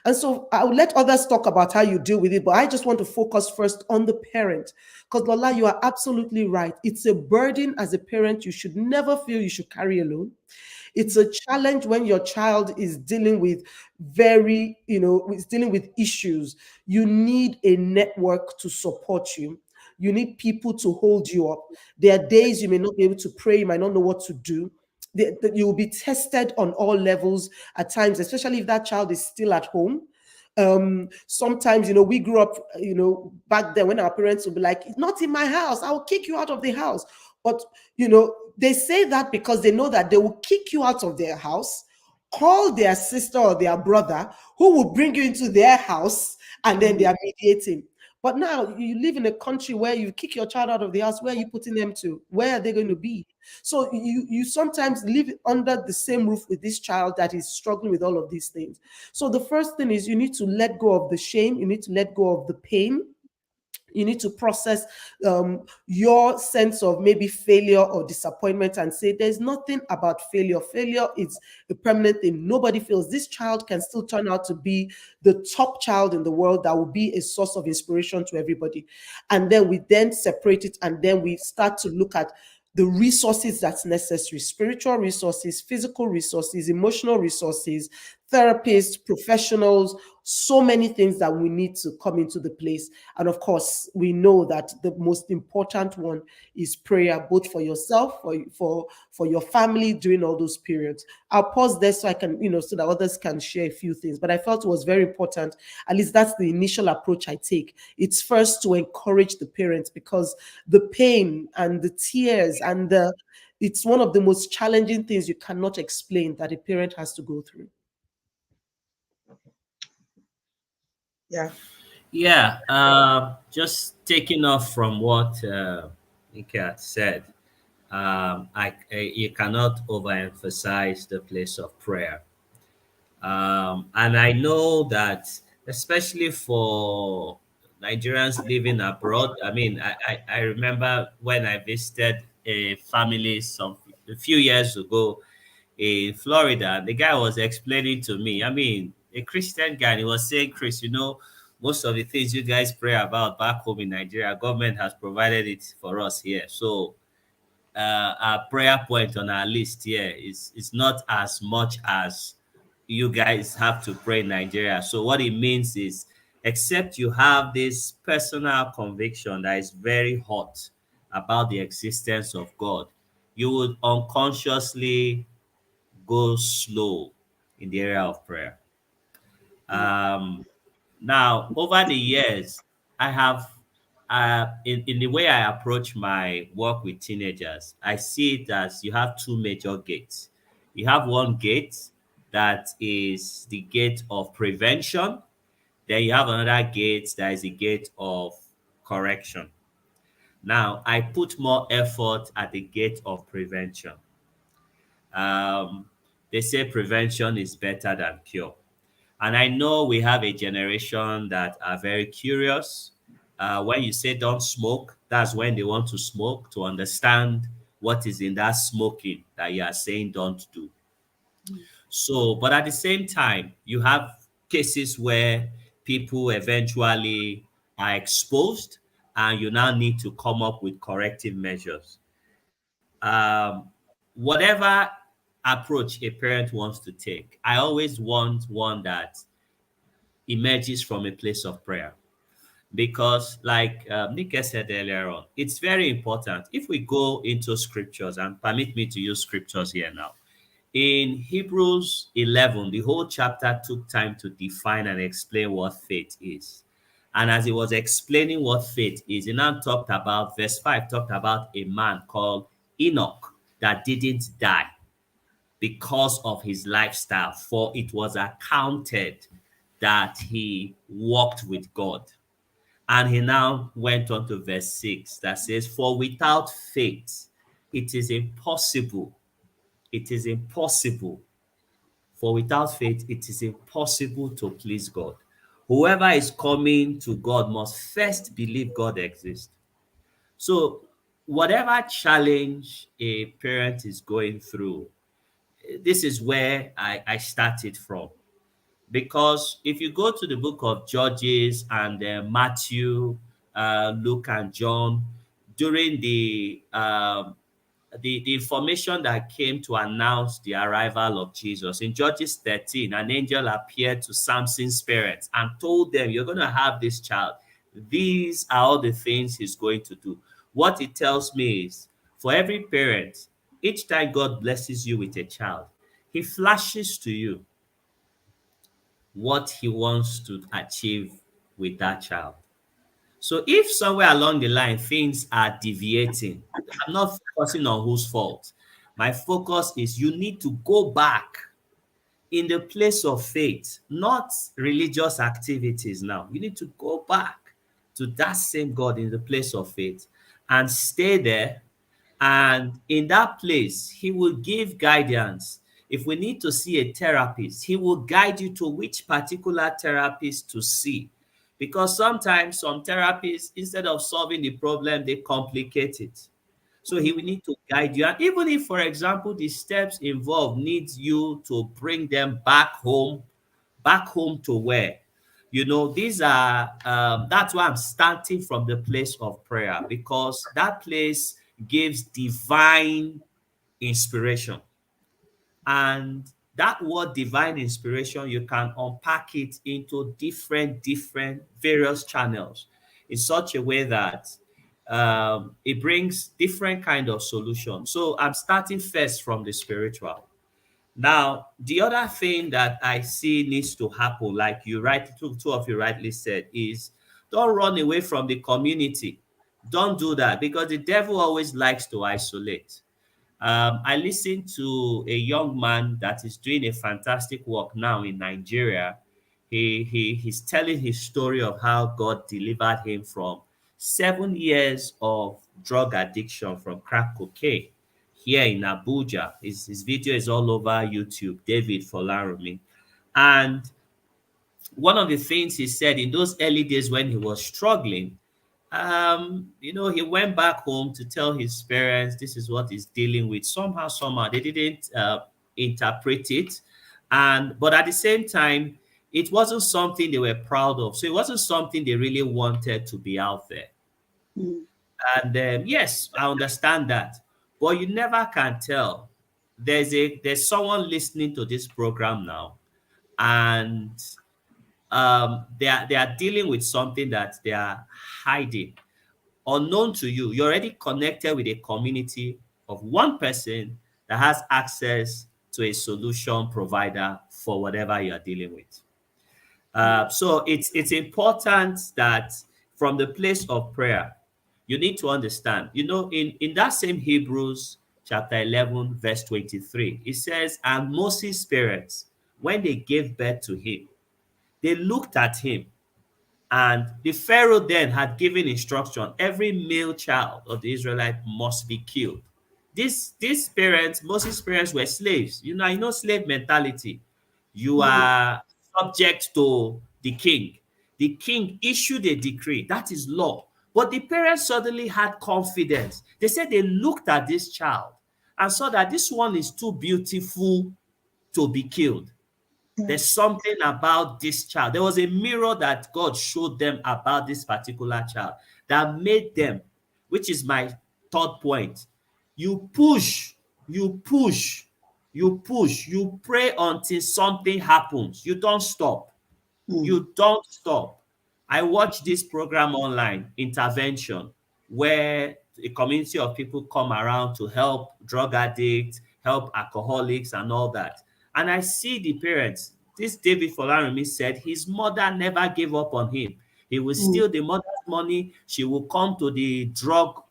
S1: And so I'll let others talk about how you deal with it, but I just want to focus first on the parent. Because Lola, you are absolutely right. It's a burden as a parent you should never feel you should carry alone. It's a challenge when your child is dealing with is dealing with issues. You need a network to support you. You need people to hold you up. There are days you may not be able to pray, you might not know what to do. You will be tested on all levels at times, especially if that child is still at home. Sometimes, we grew up, back then when our parents would be like, not in my house, I'll kick you out of the house. But, they say that because they know that they will kick you out of their house, call their sister or their brother who will bring you into their house, and then they are mediating. But now you live in a country where you kick your child out of the house. Where are you putting them to? Where are they going to be? So you sometimes live under the same roof with this child that is struggling with all of these things. So the first thing is you need to let go of the shame. You need to let go of the pain. You need to process your sense of maybe failure or disappointment and say, there's nothing about failure. Failure is a permanent thing. Nobody feels. This child can still turn out to be the top child in the world that will be a source of inspiration to everybody. And then we then separate it, and then we start to look at the resources that's necessary: spiritual resources, physical resources, emotional resources, therapists, professionals, so many things that we need to come into the place. And of course, we know that the most important one is prayer, both for yourself, for your family during all those periods. I'll pause there so I can, so that others can share a few things. But I felt it was very important. At least that's the initial approach I take. It's first to encourage the parents, because the pain and the tears and it's one of the most challenging things you cannot explain that a parent has to go through.
S2: Yeah.
S3: Yeah, just taking off from what Nika had said, you cannot overemphasize the place of prayer. And I know that, especially for Nigerians living abroad, I mean, I remember when I visited a family a few years ago in Florida. The guy was explaining to me, I mean, a Christian guy, and he was saying, Chris, most of the things you guys pray about back home in Nigeria, government has provided it for us here. So our prayer point on our list here is not as much as you guys have to pray in Nigeria. So what it means is, except you have this personal conviction that is very hot about the existence of God, you would unconsciously go slow in the area of prayer. Um, Now, over the years, I have, in the way I approach my work with teenagers, I see it as you have two major gates. You have one gate that is the gate of prevention, then you have another gate that is the gate of correction. Now, I put more effort at the gate of prevention. Um, they say prevention is better than cure. And I know we have a generation that are very curious. When you say don't smoke, that's when they want to smoke to understand what is in that smoking that you are saying don't do. So, but at the same time, you have cases where people eventually are exposed, and you now need to come up with corrective measures. Whatever approach a parent wants to take, I always want one that emerges from a place of prayer. Because, like Nika said earlier on, it's very important. If we go into scriptures, and permit me to use scriptures here now, in Hebrews 11, the whole chapter took time to define and explain what faith is. And as he was explaining what faith is, he now talked about, verse 5 talked about a man called Enoch that didn't die because of his lifestyle, for it was accounted that he walked with God. And he now went on to verse 6 that says, "For without faith, it is impossible. It is impossible. For without faith, it is impossible to please God. Whoever is coming to God must first believe God exists." So, whatever challenge a parent is going through, this is where I started from. Because if you go to the book of Judges and Matthew, Luke, and John, during the information that came to announce the arrival of Jesus. In Judges 13, an angel appeared to Samson's parents and told them, "You're going to have this child. These are all the things he's going to do." What it tells me is, for every parent, each time God blesses you with a child, he flashes to you what he wants to achieve with that child. So if somewhere along the line things are deviating, I'm not focusing on whose fault. My focus is you need to go back in the place of faith, not religious activities now. You need to go back to that same God in the place of faith and stay there. And in that place, he will give guidance. If we need to see a therapist, he will guide you to which particular therapist to see. Because sometimes some therapists, instead of solving the problem, they complicate it. So he will need to guide you. And even if, for example, the steps involved needs you to bring them back home to where? These are, that's why I'm starting from the place of prayer, because that place gives divine inspiration. And that word divine inspiration, you can unpack it into different various channels in such a way that it brings different kind of solutions. So I'm starting first from the spiritual. Now, the other thing that I see needs to happen, like two of you rightly said, is don't run away from the community. Don't do that, because the devil always likes to isolate. I listened to a young man that is doing a fantastic work now in Nigeria. He's telling his story of how God delivered him from 7 years of drug addiction from crack cocaine here in Abuja. His video is all over YouTube, David Folarumi. And one of the things he said in those early days when he was struggling, he went back home to tell his parents this is what he's dealing with. Somehow they didn't interpret it, but at the same time, it wasn't something they were proud of. So it wasn't something they really wanted to be out there.
S2: Mm.
S3: And yes, I understand that, but you never can tell. There's someone listening to this program now, and they are dealing with something that they are hiding. Unknown to you, you're already connected with a community of one person that has access to a solution provider for whatever you are dealing with. So it's important that from the place of prayer, you need to understand, in that same Hebrews chapter 11, verse 23, it says, "And Moses' parents, when they gave birth to him, they looked at him, and the Pharaoh then had given instruction, every male child of the Israelite must be killed." These parents, Moses' parents, were slaves. I know slave mentality. You are subject to the king. The king issued a decree. That is law. But the parents suddenly had confidence. They said they looked at this child and saw that this one is too beautiful to be killed. There's something about this child. There was a mirror that God showed them about this particular child that made them, which is my third point. You push, you push, you push, you pray until something happens. You don't stop. You don't stop. I watched this program online, Intervention, where a community of people come around to help drug addicts, help alcoholics, and all that. And I see the parents. This David Folarumi said his mother never gave up on him. He will steal the mother's money. She will come to the drug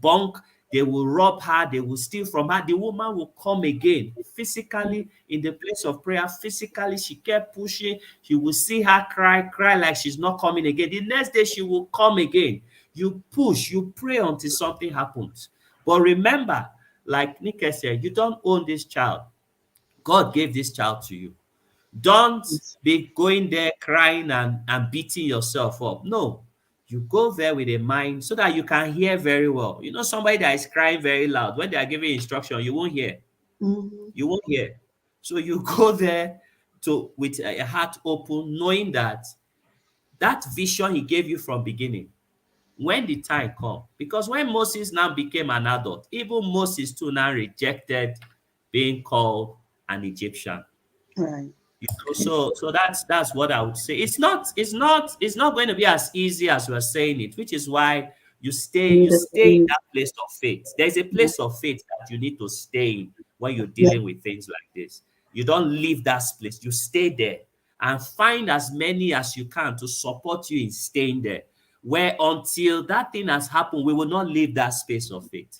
S3: bunk They will rob her, they will steal from her. The woman will come again, physically in the place of prayer. Physically, she kept pushing. You will see her cry like she's not coming again. The next day, she will come again. You push, you pray until something happens. But remember, like Nika said, you don't own this child. God gave this child to you. Don't
S2: Yes.
S3: be going there crying and beating yourself up. No, you go there with a mind so that you can hear very well. You know, somebody that is crying very loud, when they are giving instruction, you won't hear.
S2: Mhm.
S3: You won't hear. So you go there to with a heart open, knowing that that vision he gave you from beginning, when the time come, because when Moses now became an adult, even Moses too now rejected being called an Egyptian.
S2: Right.
S3: So that's what I would say. It's not going to be as easy as we're saying it, which is why you stay in that place of faith. There's a place of faith that you need to stay in when you're
S2: Yeah.
S3: dealing with things like this. You don't leave that place, you stay there and find as many as you can to support you in staying there. Where until that thing has happened, we will not leave that space of faith.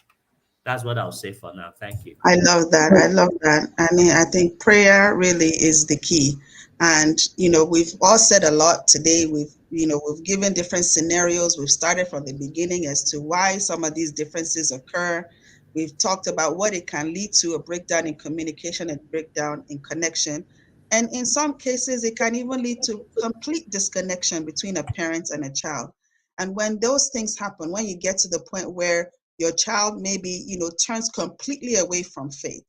S3: That's what I'll say for now. Thank you.
S2: I love that. I love that. I mean, I think prayer really is the key. And, we've all said a lot today. We've given different scenarios. We've started from the beginning as to why some of these differences occur. We've talked about what it can lead to, a breakdown in communication and breakdown in connection. And in some cases, it can even lead to complete disconnection between a parent and a child. And when those things happen, when you get to the point where your child maybe turns completely away from faith,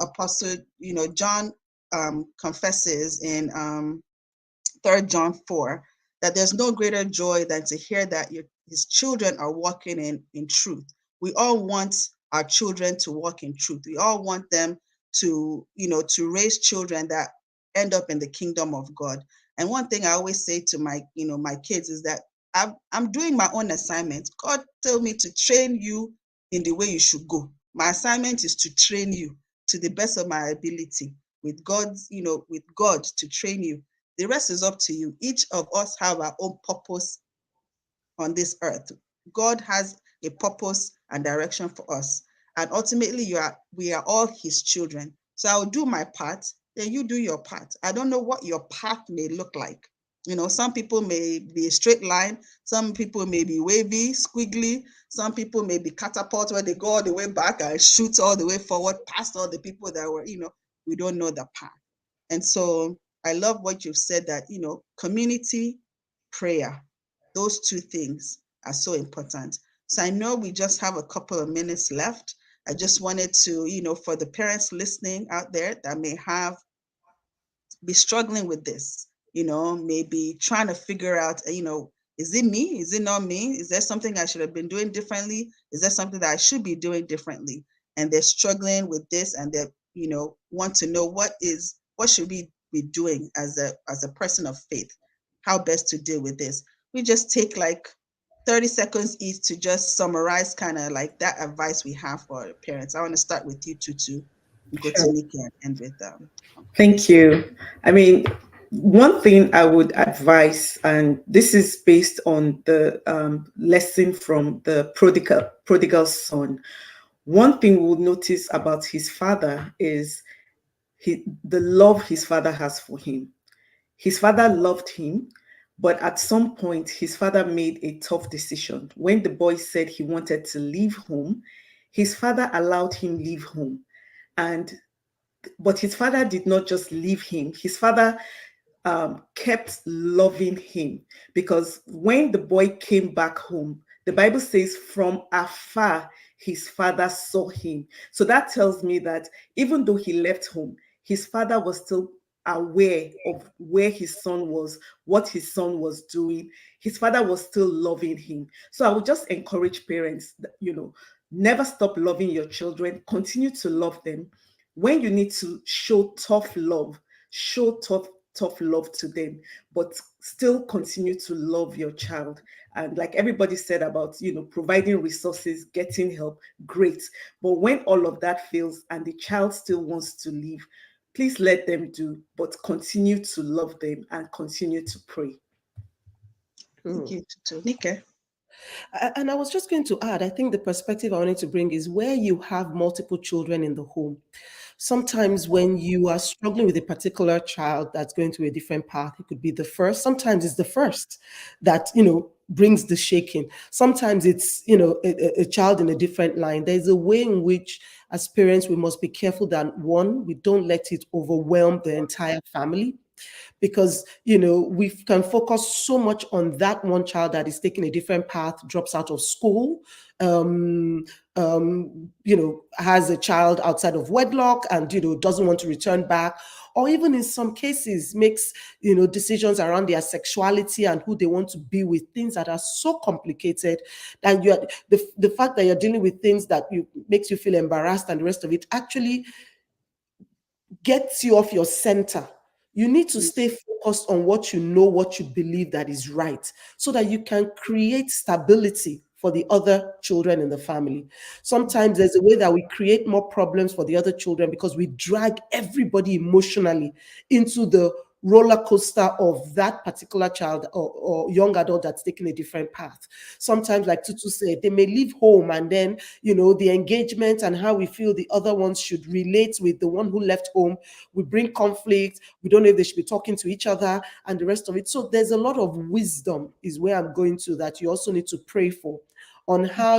S2: apostle John confesses in 3 John 4 that there's no greater joy than to hear that his children are walking in truth. We all want our children to walk in truth. We all want them to raise children that end up in the kingdom of God. And one thing I always say to my kids is that I'm doing my own assignment. God told me to train you in the way you should go. My assignment is to train you to the best of my ability with with God to train you. The rest is up to you. Each of us have our own purpose on this earth. God has a purpose and direction for us. And ultimately, we are all his children. So I'll do my part, then you do your part. I don't know what your path may look like. Some people may be a straight line. Some people may be wavy, squiggly. Some people may be catapult where they go all the way back and shoot all the way forward past all the people that were, we don't know the path. And so I love what you've said that, community, prayer, those two things are so important. So I know we just have a couple of minutes left. I just wanted to, for the parents listening out there that may be struggling with this, maybe trying to figure out, is it me? Is it not me? Is there something I should have been doing differently? Is there something that I should be doing differently? And they're struggling with this, and they, want to know what should we be doing as a person of faith, how best to deal with this. We just take like 30 seconds each to just summarize kind of like that advice we have for parents. I want to start with you, Tutu, and go to
S4: Sure.
S2: Nikki and end with
S4: Thank you. I mean, one thing I would advise, and this is based on the lesson from the prodigal son. One thing we'll notice about his father is the love his father has for him. His father loved him, but at some point, his father made a tough decision. When the boy said he wanted to leave home, his father allowed him leave home. And but his father did not just leave him. His father kept loving him, because when the boy came back home, the Bible says from afar his father saw him. So that tells me that even though he left home, his father was still aware of where his son was, what his son was doing. His father was still loving him. So I would just encourage parents that, never stop loving your children, continue to love them. When you need to show tough love, show tough love to them, but still continue to love your child. And like everybody said about, providing resources, getting help, great. But when all of that fails and the child still wants to leave, please let them do, but continue to love them and continue to pray.
S2: Thank you, Tutu. Nike.
S1: And I was just going to add, I think the perspective I wanted to bring is where you have multiple children in the home. Sometimes when you are struggling with a particular child that's going through a different path, it could be the first. Sometimes it's the first that, brings the shaking. Sometimes it's, a child in a different line. There's a way in which, as parents, we must be careful that one, we don't let it overwhelm the entire family, because we can focus so much on that one child that is taking a different path, drops out of school, um, has a child outside of wedlock, and doesn't want to return back, or even in some cases makes decisions around their sexuality and who they want to be with, things that are so complicated, and the fact that you're dealing with things that makes you feel embarrassed and the rest of it actually gets you off your center. You need to stay focused on what you know, what you believe that is right, so that you can create stability for the other children in the family. Sometimes there's a way that we create more problems for the other children because we drag everybody emotionally into the roller coaster of that particular child or young adult that's taking a different path. Sometimes, like Tutu said, they may leave home, and then the engagement and how we feel the other ones should relate with the one who left home, we bring conflict. We don't know if they should be talking to each other and the rest of it. So there's a lot of wisdom, is where I'm going to, that you also need to pray for, on how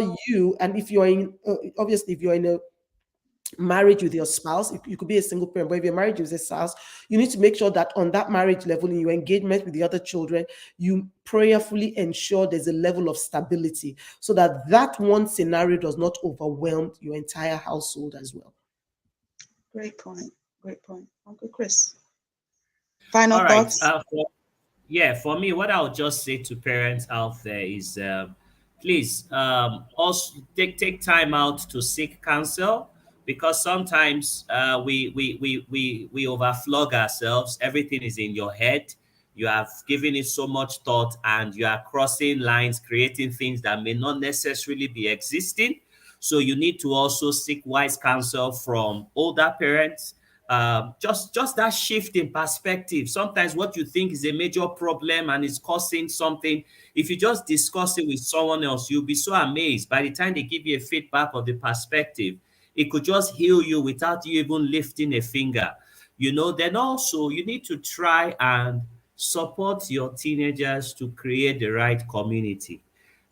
S1: and if you're in, obviously, if you're in a marriage with your spouse, you could be a single parent, but if you're married with a spouse, you need to make sure that on that marriage level, in your engagement with the other children, you prayerfully ensure there's a level of stability, so that that one scenario does not overwhelm your entire household as well.
S2: Great point. Great point. Uncle Chris. Final
S3: All right.
S2: thoughts?
S3: For me, what I'll just say to parents out there is, please, also take time out to seek counsel, because sometimes we overflog ourselves. Everything is in your head. You have given it so much thought, and you are crossing lines, creating things that may not necessarily be existing. So you need to also seek wise counsel from older parents. Just that shift in perspective. Sometimes what you think is a major problem and is causing something, if you just discuss it with someone else, you'll be so amazed. By the time they give you a feedback of the perspective, it could just heal you without you even lifting a finger. Then also you need to try and support your teenagers to create the right community.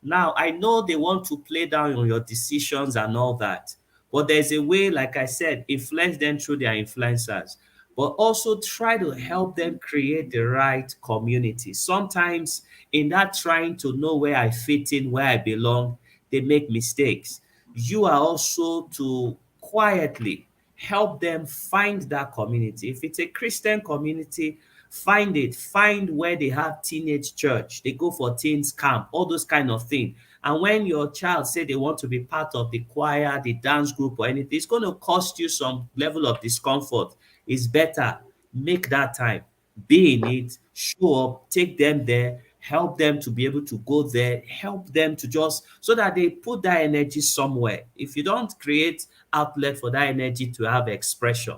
S3: Now, I know they want to play down on your decisions and all that, but there's a way, like I said, influence them through their influencers, but also try to help them create the right community. Sometimes, in that trying to know where I fit in, where I belong, they make mistakes. You are also to quietly help them find that community. If it's a Christian community, find it. Find where they have teenage church. They go for teens camp, all those kind of things. And when your child say they want to be part of the choir, the dance group or anything, it's going to cost you some level of discomfort. It's better. Make that time. Be in it. Show up. Take them there. Help them to be able to go there. Help them to just so that they put that energy somewhere. If you don't create outlet for that energy to have expression,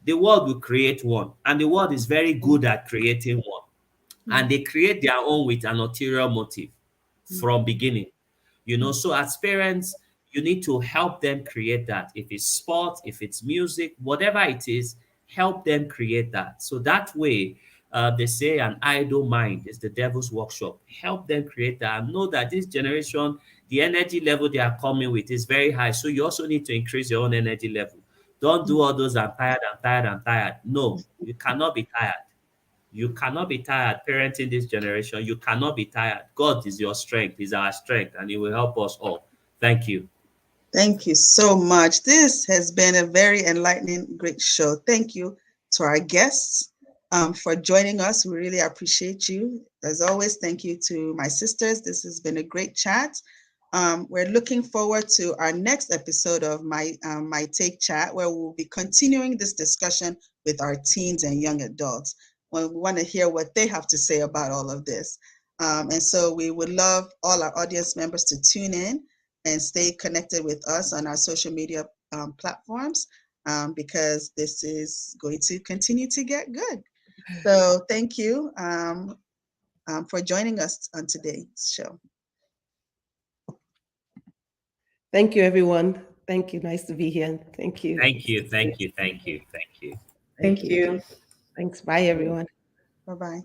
S3: the world will create one, and the world is very good at creating one, and they create their own with an ulterior motive from beginning. So as parents, you need to help them create that. If it's sport, if it's music, whatever it is, help them create that. So that way, they say an idle mind is the devil's workshop. Help them create that, and know that this generation, the energy level they are coming with is very high. So you also need to increase your own energy level. Don't do all those I'm tired, I'm tired, I'm tired. No, you cannot be tired. You cannot be tired parenting this generation. You cannot be tired. God is your strength, He's our strength, and He will help us all. Thank you.
S2: Thank you so much. This has been a very enlightening, great show. Thank you to our guests for joining us. We really appreciate you. As always, thank you to my sisters. This has been a great chat. We're looking forward to our next episode of My Take Chat, where we'll be continuing this discussion with our teens and young adults. We want to hear what they have to say about all of this. And so we would love all our audience members to tune in and stay connected with us on our social media platforms, because this is going to continue to get good. So thank you for joining us on today's show.
S1: Thank you, everyone. Thank you. Nice to be here. Thank you.
S3: Thank you. Thank you. Thank you. Thank you.
S1: Thank
S4: Thank
S1: you.
S4: you.
S1: Thanks. Bye, everyone.
S2: Bye-bye.